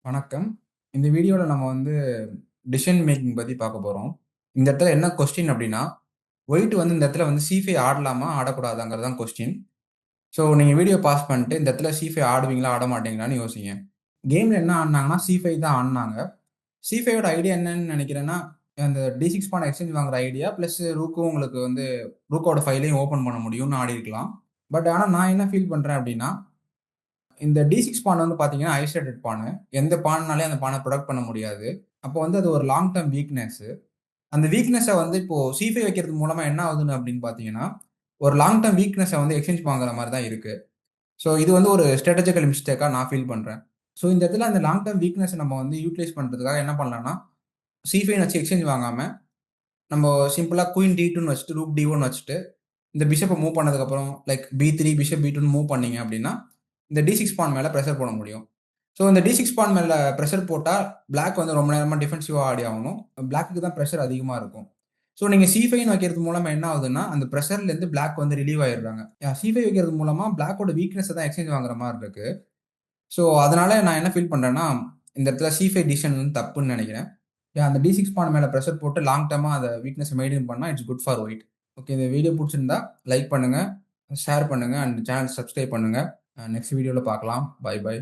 வணக்கம். இந்த வீடியோல நம்ம டிசிஷன் மேக்கிங் பத்தி பார்க்க போறோம். இந்த இடத்துல என்ன கொஸ்டின் அப்டின்னா, ஒயிட் இந்த இடத்துல C5 ஆடலாமா? ஆடக்கூடாதாங்கிறது தான் கொஸ்டின். ஸோ நீங்க வீடியோ பாஸ் பண்ணிட்டு இந்த இடத்துல C5 ஆடுவீங்களா? ஆட மாட்டீங்களான்னு யோசிங்க. கேம்ல என்ன ஆடுனாங்கன்னா, C5 தான் ஆடுனாங்க. C5 ஓட ஐடியா என்னன்னு நெனைக்கிறேன்னா, அந்த D6 பான் எக்ஸ்சேஞ்ச் வாங்குற ஐடியா பிளஸ் ரூக்கும் உங்களுக்கு ரூக்கோட ஃபைலையும் ஓப்பன் பண்ண முடியும்னு ஆடியிருக்கலாம். ஆனா நான் என்ன ஃபீல் பண்றேன் அப்டின்னா, இந்த D6 பான் பார்த்தீங்கன்னா, ஐசோலேட்டட் பானு. எந்த பான்னாலயும் அந்த பான புரொடெக்ட் பண்ண முடியாது. அப்போ அது ஒரு லாங் டெர்ம் வீக்னஸ். அந்த வீக்னஸ இப்போ C5 வைக்கிறது மூலமா என்ன ஆகுதுன்னு அப்படின்னு பார்த்தீங்கன்னா, ஒரு லாங் டெர்ம் வீக்னஸ எக்ஸ்சேஞ்ச் வாங்குற மாரி தான் இருக்கு. ஸோ இது ஒரு ஸ்ட்ராட்டஜிக்கல் மிஸ்டேக்கா நான் ஃபீல் பண்றேன். ஸோ இந்த இடத்துல அந்த லாங் டெர்ம் வீக்னஸ நம்ம யூட்டிலைஸ் பண்றதுக்காக என்ன பண்ணலாம்னா, C5 வச்சு எக்ஸ்சேஞ்ச் வாங்காம, நம்ம சிம்பிளா குயின் D2ன்னு வச்சுட்டு, ரூக் D1 வச்சுட்டு, இந்த பிஷப்ப மூவ் பண்ணதுக்கப்புறம் லைக் B3, பிஷப் B2ன்னு மூவ் பண்ணீங்க அப்படின்னா, இந்த D6 பான் மேல பிரஷர் போட முடியும். ஸோ இந்த D6 பான் மேல பிரஷர் போட்டா, பிளாக் ரொம்ப நேரமா டிஃபென்சிவா ஆடி ஆகணும். பிளாக்குக்கு தான் பிரஷர் அதிகமா இருக்கும். ஸோ நீங்க C5ன்னு வைக்கிறது மூலமா என்ன ஆகுதுன்னா, அந்த பிரஷர்லேருந்து பிளாக் ரிலீவ் ஆயிடுறாங்க. C5 வைக்கிறது மூலமா பிளாக்கோட வீக்னஸ தான் எக்ஸ்சேஞ்ச் வாங்குற மாரி இருக்கு. ஸோ அதனால நான் என்ன ஃபீல் பண்றேன்னா, இந்த இடத்துல C5 டிசிஷன் தப்புன்னு நெனைக்கிறேன். அந்த D6 பான் மேல பிரஷர் போட்டு லாங் டெர்மா அத வீக்னஸ மெயின்டெயின் பண்ணா it's good for white. Okay, இந்த வீடியோ புடிச்சிருந்தா லைக் பண்ணுங்க, ஷேர் பண்ணுங்க அண்ட் சேனல் சப்ஸ்கிரைப் பண்ணுங்க. நெக்ஸ்ட் வீடியோல பார்க்கலாம். Bye by.